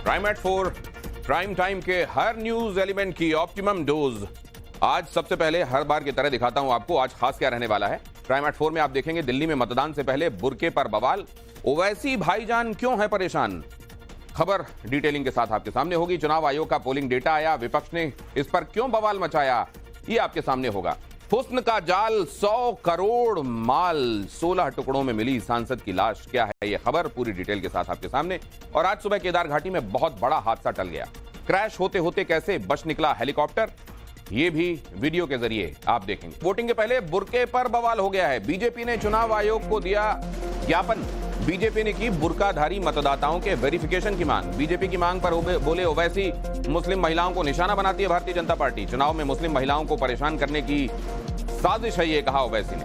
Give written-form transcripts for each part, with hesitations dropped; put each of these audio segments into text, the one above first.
Prime eight 4 prime time के हर news element की optimum dose. आज सबसे पहले हर बार की तरह दिखाता हूं आपको आज खास क्या रहने वाला है। प्राइम एट 4 में आप देखेंगे दिल्ली में मतदान से पहले बुर्के पर बवाल, ओवैसी भाईजान क्यों है परेशान। खबर डिटेलिंग के साथ आपके सामने होगी। चुनाव आयोग का पोलिंग डेटा आया, विपक्ष ने इस पर क्यों बवाल मचाया, ये आपके सामने होगा। हुस्न का जाल 100 करोड़ माल 16 टुकड़ों में मिली सांसद की लाश, क्या है ये खबर, पूरी डिटेल के साथ आपके सामने। और आज सुबह केदार घाटी में बहुत बड़ा हादसा टल गया। क्रैश होते होते कैसे बच निकला हेलीकॉप्टर, ये भी वीडियो के जरिए आप देखेंगे। वोटिंग के पहले बुर्के पर बवाल हो गया है। बीजेपी ने चुनाव आयोग को दिया ज्ञापन। बीजेपी ने की बुर्काधारी मतदाताओं के वेरिफिकेशन की मांग। बीजेपी की मांग पर बोले ओवैसी मुस्लिम महिलाओं को निशाना बनाती है भारतीय जनता पार्टी। चुनाव में मुस्लिम महिलाओं को परेशान करने की साजिश है, ये कहा ओवैसी ने।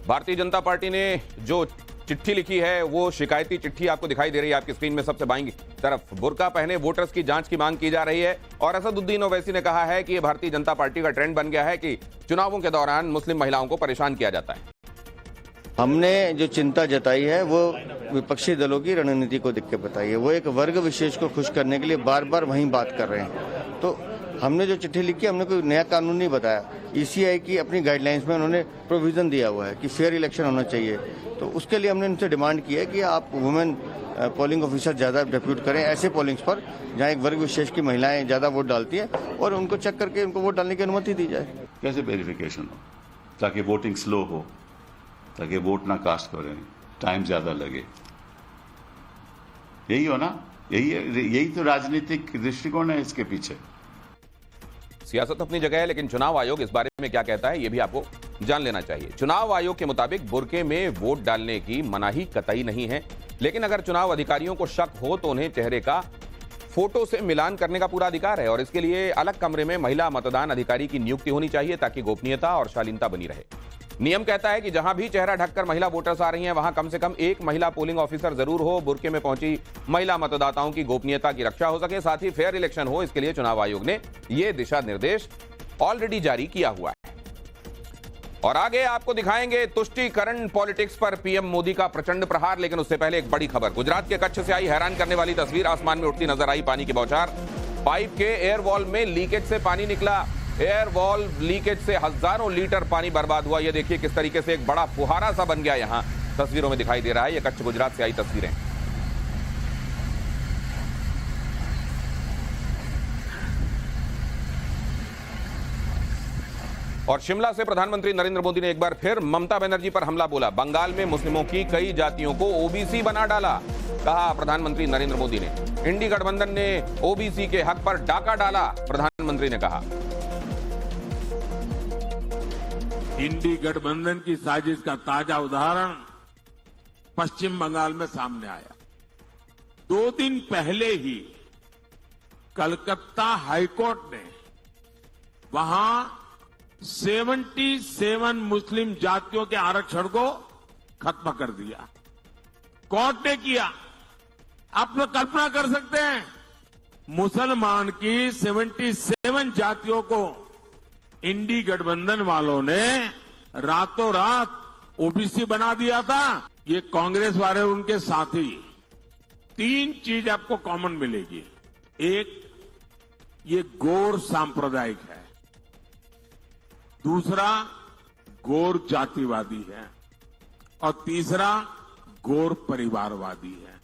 भारतीय जनता पार्टी ने जो चिट्ठी लिखी है वो शिकायती चिट्ठी आपको दिखाई दे रही है आपकी स्क्रीन में सबसे बाईं तरफ। बुर्का पहने वोटर्स की जांच की मांग की जा रही है और असदुद्दीन ओवैसी ने कहा है कि यह भारतीय जनता पार्टी का ट्रेंड बन गया है कि चुनावों के दौरान मुस्लिम महिलाओं को परेशान किया जाता है। हमने जो चिंता जताई है वो विपक्षी दलों की रणनीति को देख के बताई है। वो एक वर्ग विशेष को खुश करने के लिए बार बार वहीं बात कर रहे हैं। तो हमने जो चिट्ठी लिखी, हमने कोई नया कानून नहीं बताया। ईसीआई की अपनी गाइडलाइंस में उन्होंने प्रोविजन दिया हुआ है कि फेयर इलेक्शन होना चाहिए। तो उसके लिए हमने उनसे डिमांड की है कि आप वुमेन पोलिंग ऑफिसर ज्यादा डिप्यूट करें ऐसे पोलिंग्स पर जहां एक वर्ग विशेष की महिलाएं ज्यादा वोट डालती हैं और उनको चेक करके उनको वोट डालने की अनुमति दी जाए। कैसे वेरिफिकेशन हो ताकि वोटिंग स्लो हो, ताकि वोट ना कास्ट करें, टाइम ज्यादा लगे। यही हो ना, यही तो राजनीतिक दृष्टिकोण है इसके पीछे। सियासत अपनी जगह है, लेकिन चुनाव आयोग इस बारे में क्या कहता है ये भी आपको जान लेना चाहिए। चुनाव आयोग के मुताबिक बुर्के में वोट डालने की मनाही कतई नहीं है, लेकिन अगर चुनाव अधिकारियों को शक हो तो उन्हें चेहरे का फोटो से मिलान करने का पूरा अधिकार है और इसके लिए अलग कमरे में महिला मतदान अधिकारी की नियुक्ति होनी चाहिए ताकि गोपनीयता और शालीनता बनी रहे। नियम कहता है कि जहां भी चेहरा ढककर महिला वोटर्स आ रही हैं वहां कम से कम एक महिला पोलिंग ऑफिसर जरूर हो। बुर्के में पहुंची महिला मतदाताओं की गोपनीयता की रक्षा हो सके, साथ ही फेयर इलेक्शन हो, इसके लिए चुनाव आयोग ने यह दिशा निर्देश ऑलरेडी जारी किया हुआ है। और आगे आपको दिखाएंगे तुष्टीकरण पॉलिटिक्स पर पीएम मोदी का प्रचंड प्रहार, लेकिन उससे पहले एक बड़ी खबर। गुजरात के कच्छ से आई हैरान करने वाली तस्वीर। आसमान में उठती नजर आई पानी की बौछार। पाइप के एयर वॉल में लीकेज से पानी निकला। एयर वॉल लीकेज से हजारों लीटर पानी बर्बाद हुआ। यह देखिए किस तरीके से एक बड़ा फुहारा सा बन गया, यहां तस्वीरों में दिखाई दे रहा है। यह कच्छ गुजरात से आई तस्वीरें। और शिमला से प्रधानमंत्री नरेंद्र मोदी ने एक बार फिर ममता बनर्जी पर हमला बोला। बंगाल में मुस्लिमों की कई जातियों को ओबीसी बना डाला, कहा प्रधानमंत्री नरेंद्र मोदी ने। इंडी गठबंधन ने ओबीसी के हक पर डाका डाला, प्रधानमंत्री ने कहा। इंडी गठबंधन की साजिश का ताजा उदाहरण पश्चिम बंगाल में सामने आया। 2 दिन पहले ही कलकत्ता हाईकोर्ट ने वहां 77 मुस्लिम जातियों के आरक्षण को खत्म कर दिया। कोर्ट ने किया। आप लोग कल्पना कर सकते हैं, मुसलमान की 77 जातियों को इंडी गठबंधन वालों ने रातों रात ओबीसी बना दिया था। ये कांग्रेस वाले उनके साथी। 3 चीज आपको कॉमन मिलेगी। एक, ये गौर सांप्रदायिक है। दूसरा, गौर जातिवादी है। और तीसरा, गौर परिवारवादी है।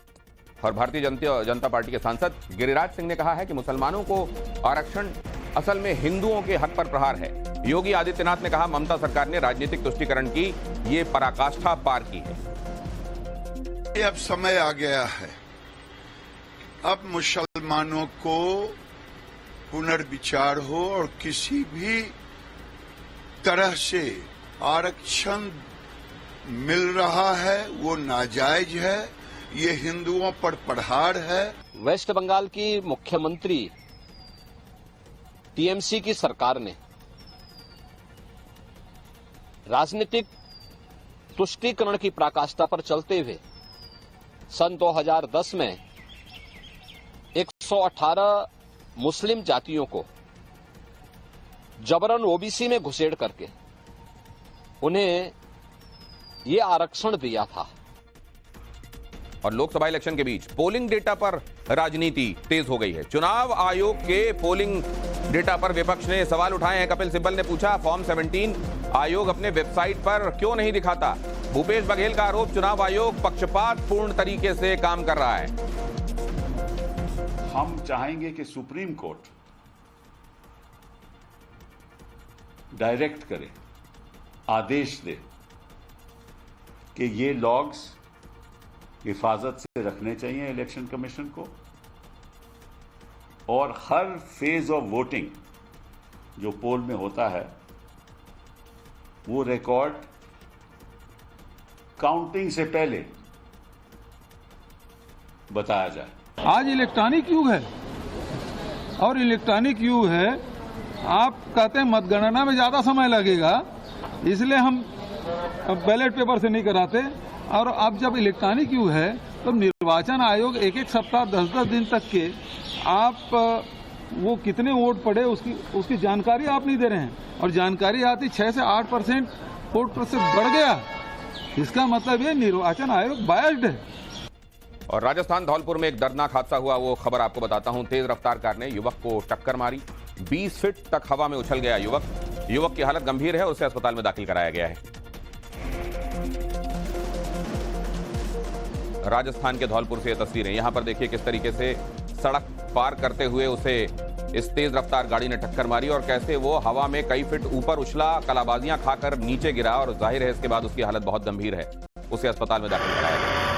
और भारतीय जनता पार्टी के सांसद गिरिराज सिंह ने कहा है कि मुसलमानों को आरक्षण असल में हिंदुओं के हक पर प्रहार है। योगी आदित्यनाथ ने कहा ममता सरकार ने राजनीतिक तुष्टीकरण की ये पराकाष्ठा पार की है। अब समय आ गया है, अब मुसलमानों को पुनर्विचार हो और किसी भी तरह से आरक्षण मिल रहा है वो नाजायज है, ये हिंदुओं पर प्रहार है। वेस्ट बंगाल की मुख्यमंत्री टीएमसी की सरकार ने राजनीतिक तुष्टीकरण की पराकाष्ठा पर चलते हुए सन 2010 में 118 मुस्लिम जातियों को जबरन ओबीसी में घुसेड़ करके उन्हें ये आरक्षण दिया था। और लोकसभा इलेक्शन के बीच पोलिंग डेटा पर राजनीति तेज हो गई है। चुनाव आयोग के पोलिंग डेटा पर विपक्ष ने सवाल उठाए हैं। कपिल सिब्बल ने पूछा, फॉर्म 17 आयोग अपने वेबसाइट पर क्यों नहीं दिखाता? भूपेश बघेल का आरोप, चुनाव आयोग पक्षपातपूर्ण तरीके से काम कर रहा है। हम चाहेंगे कि सुप्रीम कोर्ट डायरेक्ट करे, आदेश दे कि ये लॉग्स हिफाजत से रखने चाहिए इलेक्शन कमीशन को, और हर फेज ऑफ वोटिंग जो पोल में होता है वो रिकॉर्ड काउंटिंग से पहले बताया जाए। आज इलेक्ट्रॉनिक युग है, और इलेक्ट्रॉनिक युग है, आप कहते हैं मतगणना में ज्यादा समय लगेगा, इसलिए हम बैलेट पेपर से नहीं कराते। और अब जब इलेक्ट्रॉनिक युग है तो निर्वाचन आयोग एक एक सप्ताह 10-10 दिन तक के आप वो कितने वोट पड़े उसकी जानकारी आप नहीं दे रहे हैं, और जानकारी आती 6 से 8% वोट प्रतिशत बढ़ गया। इसका मतलब ये निर्वाचन आयोग बायस्ड है। और राजस्थान धौलपुर में एक दर्दनाक हादसा हुआ, वो खबर आपको बताता हूं। तेज रफ्तार कार ने युवक को टक्कर मारी, 20 फीट तक हवा में उछल गया युवक की हालत गंभीर है, उसे अस्पताल में दाखिल कराया गया है। राजस्थान के धौलपुर से ये तस्वीरें, यहां पर देखिए किस तरीके से सड़क पार करते हुए उसे इस तेज रफ्तार गाड़ी ने टक्कर मारी, और कैसे वो हवा में कई फीट ऊपर उछला, कलाबाजियां खाकर नीचे गिरा, और जाहिर है इसके बाद उसकी हालत बहुत गंभीर है, उसे अस्पताल में दाखिल कराया गया।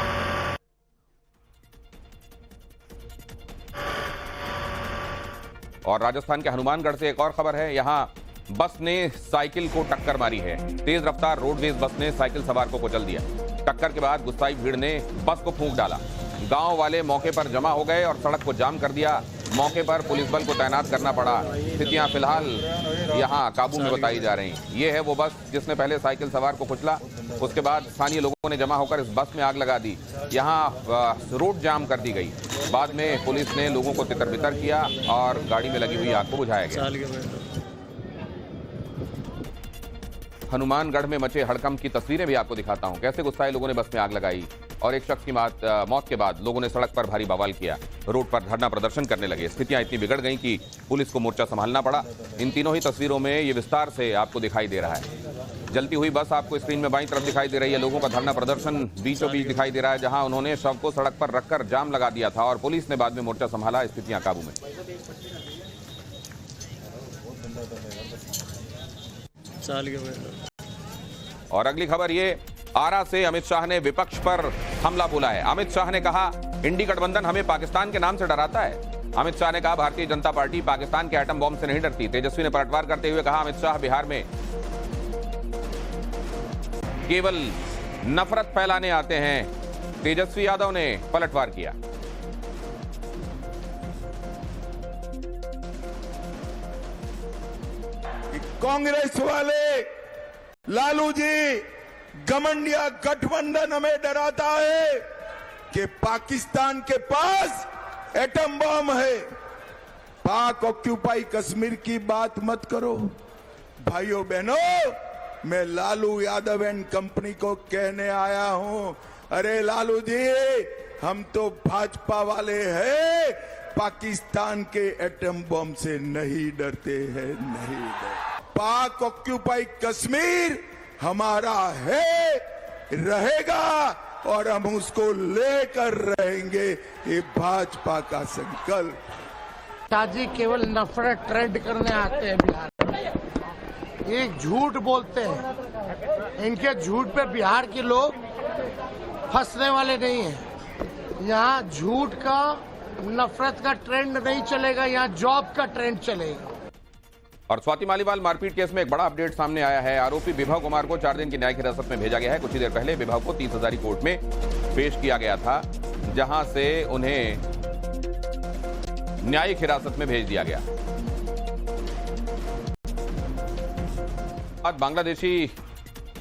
और राजस्थान के हनुमानगढ़ से एक और खबर है, यहां बस ने साइकिल को टक्कर मारी है। तेज रफ्तार रोडवेज बस ने साइकिल सवार को कुचल दिया। टक्कर के बाद गुस्साई भीड़ ने बस को फूंक डाला। गांव वाले मौके पर जमा हो गए और सड़क को जाम कर दिया। मौके पर पुलिस बल को तैनात करना पड़ा। स्थितियां फिलहाल यहां काबू में बताई जा रही हैं। ये है वो बस जिसने पहले साइकिल सवार को कुचला, उसके बाद स्थानीय लोगों ने जमा होकर इस बस में आग लगा दी। यहां रोड जाम कर दी गई। बाद में पुलिस ने लोगों को तितर बितर किया और गाड़ी में लगी हुई आग को बुझाया गया। हनुमानगढ़ में मचे हड़कंप की तस्वीरें भी आपको दिखाता हूं। कैसे गुस्साए लोगों ने बस में आग लगाई, और एक शख्स की मौत के बाद लोगों ने सड़क पर भारी बवाल किया, रोड पर धरना प्रदर्शन करने लगे। स्थितियां इतनी बिगड़ गईं कि पुलिस को मोर्चा संभालना पड़ा। इन तीनों ही तस्वीरों में ये विस्तार से आपको दिखाई दे रहा है। जलती हुई बस आपको स्क्रीन में बाईं तरफ दिखाई दे रही है। लोगों का धरना प्रदर्शन बीचों बीच दिखाई दे रहा है, जहां उन्होंने शव को सड़क पर रखकर जाम लगा दिया था, और पुलिस ने बाद में मोर्चा संभाला। स्थितियां काबू में। और अगली खबर ये, आरा से अमित शाह ने विपक्ष पर हमला बोला है। अमित शाह ने कहा, इंडी गठबंधन हमें पाकिस्तान के नाम से डराता है। अमित शाह ने कहा, भारतीय जनता पार्टी पाकिस्तान के एटम बॉम्ब से नहीं डरती। तेजस्वी ने पलटवार करते हुए कहा, अमित शाह बिहार में केवल नफरत फैलाने आते हैं। तेजस्वी यादव ने पलटवार किया। कांग्रेस वाले लालू जी गमंडिया गठबंधन हमें डराता है कि पाकिस्तान के पास एटम बम है। पाक ऑक्यूपाई कश्मीर की बात मत करो। भाइयों बहनों, मैं लालू यादव एंड कंपनी को कहने आया हूं, अरे लालू जी, हम तो भाजपा वाले हैं, पाकिस्तान के एटम बम से नहीं डरते हैं, नहीं डरते। पाक ऑक्यूपाई कश्मीर हमारा है, रहेगा, और हम उसको लेकर रहेंगे। ये भाजपा का संकल्प। शाहजी केवल नफरत ट्रेंड करने आते हैं बिहार में, ये झूठ बोलते हैं। इनके झूठ पे बिहार के लोग फंसने वाले नहीं हैं। यहाँ झूठ का, नफरत का ट्रेंड नहीं चलेगा, यहाँ जॉब का ट्रेंड चलेगा। और स्वाति मालीवाल मारपीट केस में एक बड़ा अपडेट सामने आया है। आरोपी विभव कुमार को 4 दिन की न्यायिक हिरासत में भेजा गया है। कुछ ही देर पहले विभव को 30 हजारी कोर्ट में पेश किया गया था, जहां से उन्हें न्यायिक हिरासत में भेज दिया गया। आज बांग्लादेशी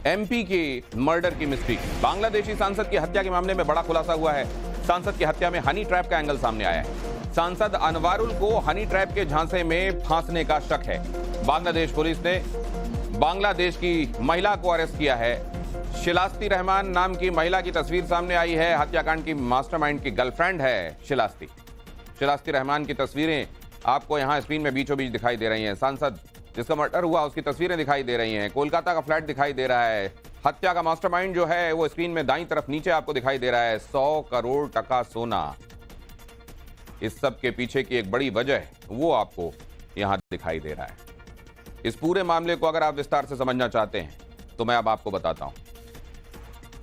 एमपी की मर्डर की मिस्ट्री, बांग्लादेशी सांसद की हत्या के मामले में बड़ा खुलासा हुआ है। सांसद की हत्या में हनी ट्रैप का एंगल सामने आया है। सांसद अनवारुल को हनी ट्रैप के झांसे में फांसने का शक है। बांग्लादेश पुलिस ने बांग्लादेश की महिला को अरेस्ट किया है। शिलास्ती रहमान नाम की महिला की तस्वीर सामने आई है। हत्याकांड की मास्टरमाइंड की गर्लफ्रेंड है शिलास्ती रहमान की तस्वीरें आपको यहां स्क्रीन में बीचों बीच दिखाई दे रही हैं। सांसद जिसका मर्डर हुआ उसकी तस्वीरें दिखाई दे रही हैं। कोलकाता का फ्लैट दिखाई दे रहा है। हत्या का मास्टरमाइंड जो है वो स्क्रीन में दाईं तरफ नीचे आपको दिखाई दे रहा है। 100 करोड़ टका सोना, इस सब के पीछे की एक बड़ी वजह वो आपको यहां दिखाई दे रहा है। इस पूरे मामले को अगर आप विस्तार से समझना चाहते हैं तो मैं अब आपको बताता हूं।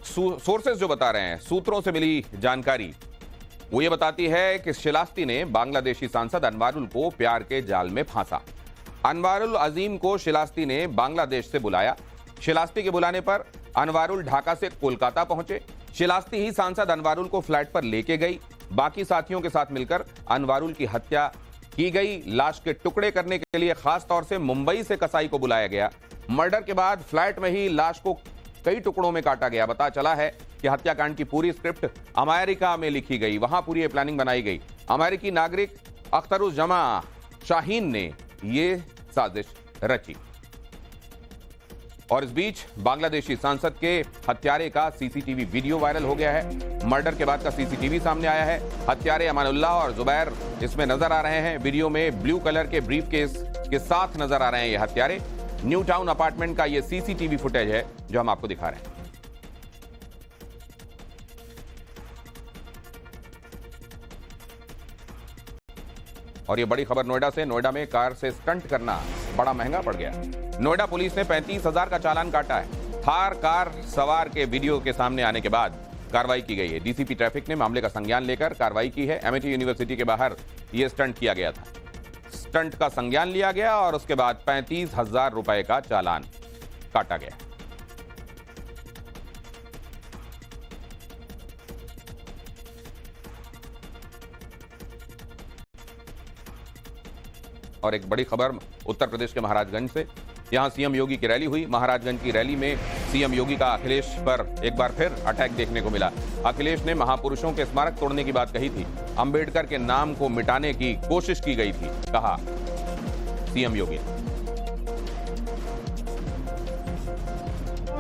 सोर्सेस जो बता रहे हैं, सूत्रों से मिली जानकारी वो ये बताती है कि शिलास्ती ने बांग्लादेशी सांसद अनवारुल को प्यार के जाल में फांसा। अनवारुल अजीम को शिलास्ती ने बांग्लादेश से बुलाया। शिलास्ती के बुलाने पर अनवारुल ढाका से कोलकाता पहुंचे। शिलास्ती ही सांसद अनवारुल को फ्लैट पर लेके गई। बाकी साथियों के साथ मिलकर अनवारुल की हत्या की गई। लाश के टुकड़े करने के लिए खास तौर से मुंबई से कसाई को बुलाया गया। मर्डर के बाद फ्लैट में ही लाश को कई टुकड़ों में काटा गया। पता चला है कि हत्याकांड की पूरी स्क्रिप्ट अमेरिका में लिखी गई, वहां पूरी प्लानिंग बनाई गई। अमेरिकी नागरिक अख्तरुज्जमा शाहीन ने ये साजिश रची। और इस बीच बांग्लादेशी सांसद के हत्यारे का सीसीटीवी वीडियो वायरल हो गया है। मर्डर के बाद का सीसीटीवी सामने आया है। हत्यारे अमानुल्लाह और जुबैर इसमें नजर आ रहे हैं। वीडियो में ब्लू कलर के ब्रीफकेस के साथ नजर आ रहे हैं ये हत्यारे। न्यू टाउन अपार्टमेंट का ये सीसीटीवी फुटेज है जो हम आपको दिखा रहे हैं। और ये बड़ी खबर नोएडा से। नोएडा में कार से स्टंट करना बड़ा महंगा पड़ गया। नोएडा पुलिस ने 35,000 का चालान काटा है। थार कार सवार के वीडियो के सामने आने के बाद कार्रवाई की गई है। डीसीपी ट्रैफिक ने मामले का संज्ञान लेकर कार्रवाई की है। एमआईटी यूनिवर्सिटी के बाहर यह स्टंट किया गया था। स्टंट का संज्ञान लिया गया और उसके बाद 35,000 रुपए का चालान काटा गया। और एक बड़ी खबर उत्तर प्रदेश के महाराजगंज से। यहां सीएम योगी की रैली हुई। महाराजगंज की रैली में सीएम योगी का अखिलेश पर एक बार फिर अटैक देखने को मिला। अखिलेश ने महापुरुषों के स्मारक तोड़ने की बात कही थी। अंबेडकर के नाम को मिटाने की कोशिश की गई थी, कहा सीएम योगी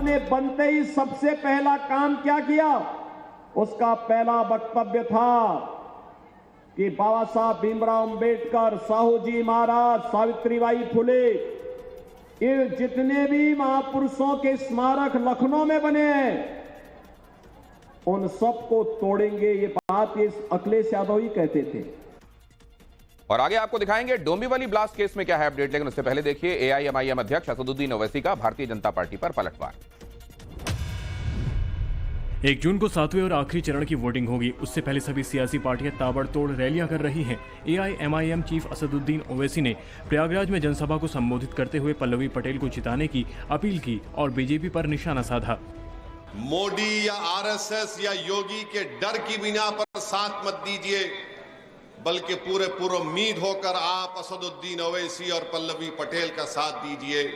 ने। बनते ही सबसे पहला काम क्या किया? उसका पहला वक्तव्य था कि बाबा साहब भीमराव अंबेडकर, साहू जी महाराज, सावित्रीबाई फुले, ये जितने भी महापुरुषों के स्मारक लखनऊ में बने हैं उन सबको तोड़ेंगे। ये बात ये अखिलेश यादव ही कहते थे। और आगे आपको दिखाएंगे डोंबिवली ब्लास्ट केस में क्या है अपडेट। लेकिन उससे पहले देखिए एआईएमआईएम अध्यक्ष असदुद्दीन ओवैसी का भारतीय जनता पार्टी पर पलटवार। 1 जून को 7वें और आखिरी चरण की वोटिंग होगी। उससे पहले सभी सियासी पार्टियां ताबड़तोड़ रैलियां कर रही हैं। एआईएमआईएम चीफ असदुद्दीन ओवैसी ने प्रयागराज में जनसभा को संबोधित करते हुए पल्लवी पटेल को जिताने की अपील की और बीजेपी पर निशाना साधा। मोदी या आरएसएस या योगी के डर की बिना पर साथ मत दीजिए, बल्कि पूरे उम्मीद होकर आप असदुद्दीन ओवैसी और पल्लवी पटेल का साथ दीजिए।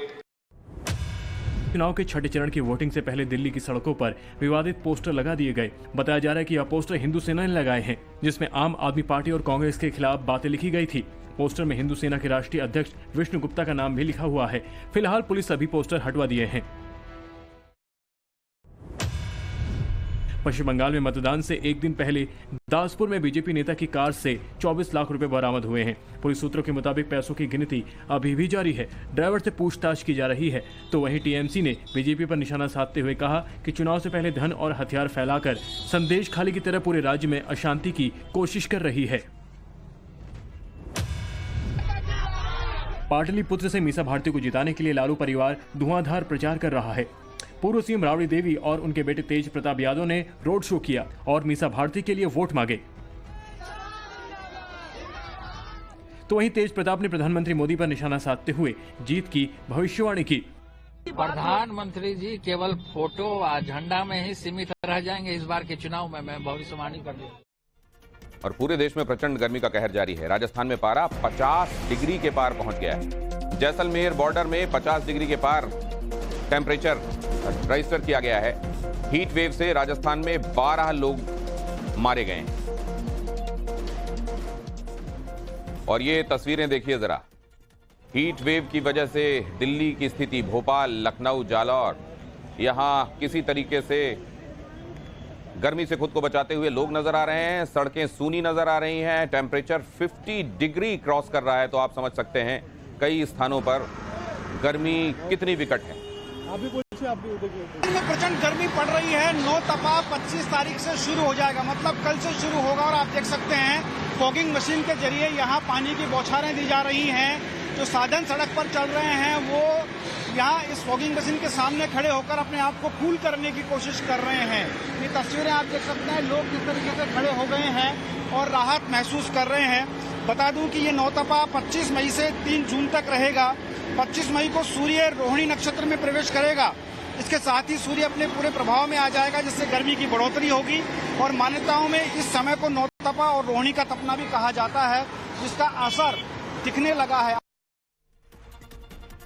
चुनाव के 6ठे चरण की वोटिंग से पहले दिल्ली की सड़कों पर विवादित पोस्टर लगा दिए गए। बताया जा रहा है कि यह पोस्टर हिंदू सेना ने लगाए हैं, जिसमें आम आदमी पार्टी और कांग्रेस के खिलाफ बातें लिखी गई थी। पोस्टर में हिंदू सेना के राष्ट्रीय अध्यक्ष विष्णु गुप्ता का नाम भी लिखा हुआ है। फिलहाल पुलिस सभी पोस्टर हटवा दिए हैं। पश्चिम बंगाल में मतदान से एक दिन पहले दासपुर में बीजेपी नेता की कार से 24 लाख रुपए बरामद हुए हैं। पुलिस सूत्रों के मुताबिक पैसों की गिनती अभी भी जारी है। ड्राइवर से पूछताछ की जा रही है। तो वहीं टीएमसी ने बीजेपी पर निशाना साधते हुए कहा कि चुनाव से पहले धन और हथियार फैलाकर संदेश खाली की तरह पूरे राज्य में अशांति की कोशिश कर रही है। पाटलिपुत्र से मीसा भारती को जिताने के लिए लालू परिवार धुआंधार प्रचार कर रहा है। पूर्व सीएम राबड़ी देवी और उनके बेटे तेज प्रताप यादव ने रोड शो किया और मीसा भारती के लिए वोट मांगे। तो वहीं तेज प्रताप ने प्रधानमंत्री मोदी पर निशाना साधते हुए जीत की भविष्यवाणी की। प्रधानमंत्री जी केवल फोटो और झंडा में ही सीमित रह जाएंगे इस बार के चुनाव में, मैं भविष्यवाणी कर दूं। और पूरे देश में प्रचंड गर्मी का कहर जारी है। राजस्थान में पारा 50 डिग्री के पार पहुंच गया है। जैसलमेर बॉर्डर में 50 डिग्री के पार टेम्परेचर रजिस्टर किया गया है। हीट वेव से राजस्थान में 12 लोग मारे गए हैं। और ये तस्वीरें देखिए जरा। हीट वेव की वजह से दिल्ली की स्थिति, भोपाल, लखनऊ, जालौर यहाँ किसी तरीके से गर्मी से खुद को बचाते हुए लोग नजर आ रहे हैं। सड़कें सूनी नजर आ रही हैं। टेम्परेचर 50 डिग्री क्रॉस कर रहा है, तो आप समझ सकते हैं कई स्थानों पर गर्मी कितनी विकट है। प्रचंड गर्मी पड़ रही है। नौ तपा 25 तारीख से शुरू हो जाएगा, मतलब कल से शुरू होगा। और आप देख सकते हैं फॉगिंग मशीन के जरिए यहाँ पानी की बौछारें दी जा रही हैं। जो साधन सड़क पर चल रहे हैं वो यहाँ इस फॉगिंग मशीन के सामने खड़े होकर अपने आप को कूल करने की कोशिश कर रहे हैं। ये तस्वीरें आप देख सकते हैं, लोग किस तरीके से खड़े हो गए हैं और राहत महसूस कर रहे हैं। बता दूं कि ये नौतपा 25 मई से 3 जून तक रहेगा। 25 मई को सूर्य रोहिणी नक्षत्र में प्रवेश करेगा। इसके साथ ही सूर्य अपने पूरे प्रभाव में आ जाएगा, जिससे गर्मी की बढ़ोतरी होगी। और मान्यताओं में इस समय को नौतपा और रोहिणी का तपना भी कहा जाता है, जिसका असर दिखने लगा है।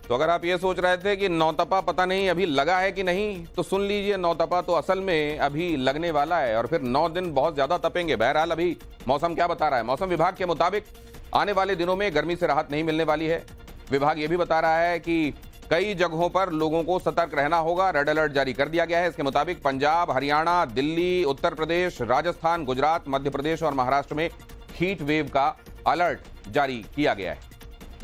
तो अगर आप ये सोच रहे थे कि नौतपा पता नहीं अभी लगा है कि नहीं, तो सुन लीजिए, नौतपा तो असल में अभी लगने वाला है और फिर 9 दिन बहुत ज्यादा तपेंगे। बहरहाल अभी मौसम क्या बता रहा है? मौसम विभाग के मुताबिक आने वाले दिनों में गर्मी से राहत नहीं मिलने वाली है। विभाग ये भी बता रहा है कि कई जगहों पर लोगों को सतर्क रहना होगा। रेड अलर्ट जारी कर दिया गया है। इसके मुताबिक पंजाब, हरियाणा, दिल्ली, उत्तर प्रदेश, राजस्थान, गुजरात, मध्य प्रदेश और महाराष्ट्र में हीट वेव का अलर्ट जारी किया गया है।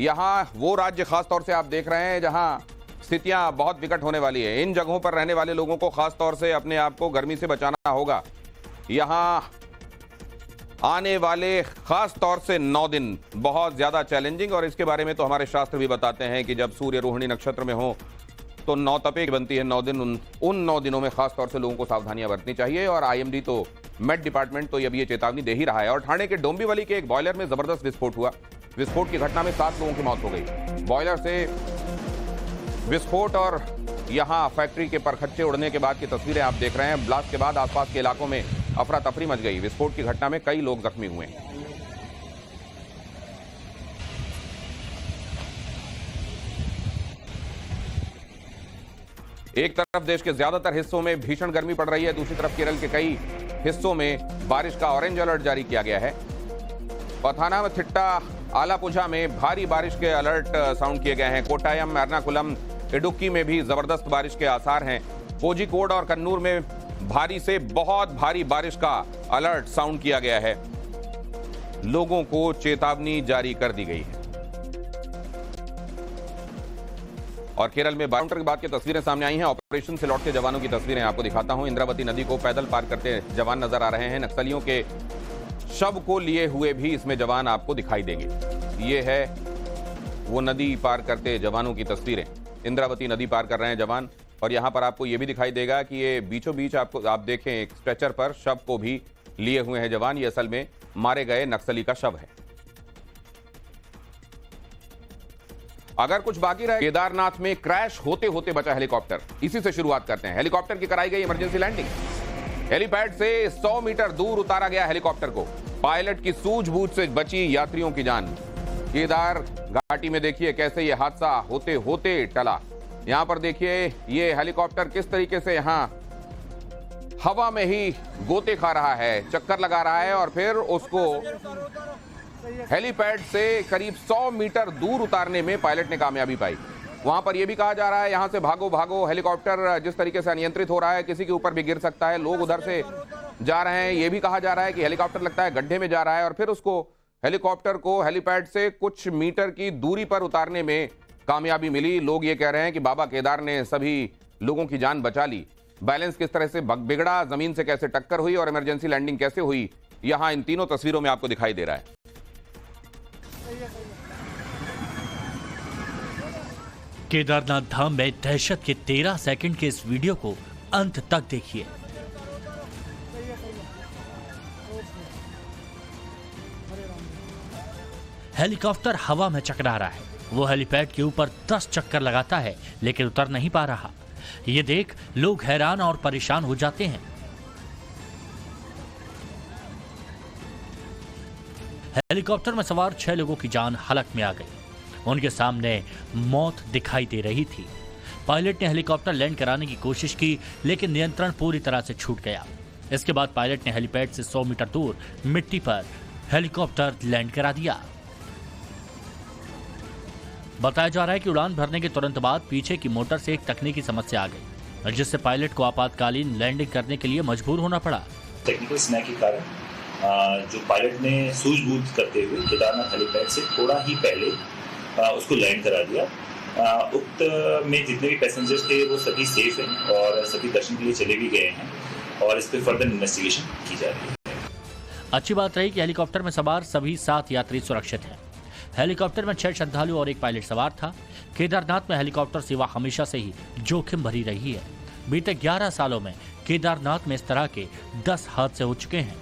यहाँ वो राज्य खास तौर से आप देख रहे हैं जहां स्थितियां बहुत विकट होने वाली है। इन जगहों पर रहने वाले लोगों को खास तौर से अपने आप को गर्मी से बचाना होगा। यहाँ आने वाले खास तौर से 9 दिन बहुत ज्यादा चैलेंजिंग, और इसके बारे में तो हमारे शास्त्र भी बताते हैं कि जब सूर्य रोहिणी नक्षत्र में हो तो नौतपे बनती है 9 दिन। उन 9 दिनों में खास तौर से लोगों को सावधानियां बरतनी चाहिए। और आईएमडी तो मेट डिपार्टमेंट तो अब ये चेतावनी दे ही रहा है। और ठाणे के डोंबिवली के एक बॉयलर में जबरदस्त विस्फोट हुआ। विस्फोट की घटना में 7 लोगों की मौत हो गई। बॉयलर से विस्फोट और यहां फैक्ट्री के परखच्चे उड़ने के बाद की तस्वीरें आप देख रहे हैं। ब्लास्ट के बाद आसपास के इलाकों में अफरा तफरी मच गई। विस्फोट की घटना में कई लोग जख्मी हुए हैं। एक तरफ देश के ज्यादातर हिस्सों में भीषण गर्मी पड़ रही है, दूसरी तरफ केरल के कई हिस्सों में बारिश का ऑरेंज अलर्ट जारी किया गया है। पथानामथिट्टा, आलापुझा में भारी बारिश के अलर्ट साउंड किए गए हैं। कोट्टायम, एर्नाकुलम, इडुक्की में भी जबरदस्त बारिश के आसार हैं। कोझिकोड और कन्नूर में भारी से बहुत भारी बारिश का अलर्ट साउंड किया गया है। लोगों को चेतावनी जारी कर दी गई है। और केरल में बाउंडर के बाद की तस्वीरें सामने आई हैं। ऑपरेशन से लौटते जवानों की तस्वीरें आपको दिखाता हूं। इंद्रावती नदी को पैदल पार करते जवान नजर आ रहे हैं। नक्सलियों के शव को लिए हुए भी इसमें जवान आपको दिखाई देंगे। ये है वो नदी पार करते जवानों की तस्वीरें। इंद्रावती नदी पार कर रहे हैं जवान। और यहां पर आपको ये भी दिखाई देगा कि ये बीचों बीच आप देखें, एक स्ट्रेचर पर शव को भी लिए हुए हैं जवान। ये असल में मारे गए नक्सली का शव है। अगर कुछ बाकी रहे, केदारनाथ में क्रैश होते होते बचा हेलीकॉप्टर। इसी से शुरुआत करते हैं। हेलीकॉप्टर की कराई गई इमरजेंसी लैंडिंग। हेलीपैड से 100 मीटर दूर उतारा गया हेलीकॉप्टर को। पायलट की सूझबूझ से बची यात्रियों की जान। केदार घाटी में देखिए कैसे ये हादसा होते होते टला। यहां पर देखिए ये हेलीकॉप्टर किस तरीके से यहां हवा में ही गोते खा रहा है, चक्कर लगा रहा है और फिर उसको हेलीपैड से करीब 100 मीटर दूर उतारने में पायलट ने कामयाबी पाई। वहां पर यह भी कहा जा रहा है यहां से भागो भागो। हेलीकॉप्टर जिस तरीके से अनियंत्रित हो रहा है, किसी के ऊपर भी गिर सकता है। लोग उधर से जा रहे हैं। यह भी कहा जा रहा है कि हेलीकॉप्टर लगता है गड्ढे में जा रहा है और फिर उसको हेलीकॉप्टर को हेलीपैड से कुछ मीटर की दूरी पर उतारने में कामयाबी मिली। लोग ये कह रहे हैं कि बाबा केदार ने सभी लोगों की जान बचा ली। बैलेंस किस तरह से बिगड़ा, जमीन से कैसे टक्कर हुई और इमरजेंसी लैंडिंग कैसे हुई, यहां इन तीनों तस्वीरों में आपको दिखाई दे रहा है। केदारनाथ धाम में दहशत के 13 सेकंड के इस वीडियो को अंत तक देखिए। हेलीकॉप्टर हवा में चकरा रहा है। वो हेलीपैड के ऊपर 10 चक्कर लगाता है लेकिन उतर नहीं पा रहा। ये देख लोग हैरान और परेशान हो जाते हैं। हेलीकॉप्टर में सवार 6 लोगों की जान हलक में आ गई। उनके सामने मौत दिखाई दे रही थी। पायलट ने हेलीकॉप्टर लैंड कराने की कोशिश की लेकिन नियंत्रण पूरी तरह से छूट गया। इसके बाद पायलट ने हेलीपैड से 100 मीटर दूर मिट्टी पर हेलीकॉप्टर लैंड करा दिया। बताया जा रहा है कि उड़ान भरने के तुरंत बाद पीछे की मोटर से एक तकनीकी समस्या आ गई। जिससे पायलट को आपातकालीन लैंडिंग करने के लिए मजबूर होना पड़ा। टेक्निकल स्नैक के कारण जो पायलट ने सूझबूझ करते हुए केदारनाथ हेलीपैड से थोड़ा ही पहले उसको लैंड करा दिया। उक्त में जितने भी पैसेंजर्स थे वो सभी सेफ हैं और सभी दर्शन के लिए चले भी गए हैं और इस पर फर्दर इन्वेस्टिगेशन की जा रही है। अच्छी बात रही कि हेलीकॉप्टर में सवार सभी 7 यात्री सुरक्षित हैं। हेलीकॉप्टर में 6 श्रद्धालु और 1 पायलट सवार था। केदारनाथ में हेलीकॉप्टर सेवा हमेशा से ही जोखिम भरी रही है। बीते 11 सालों में केदारनाथ में इस तरह के 10 हादसे हो चुके हैं।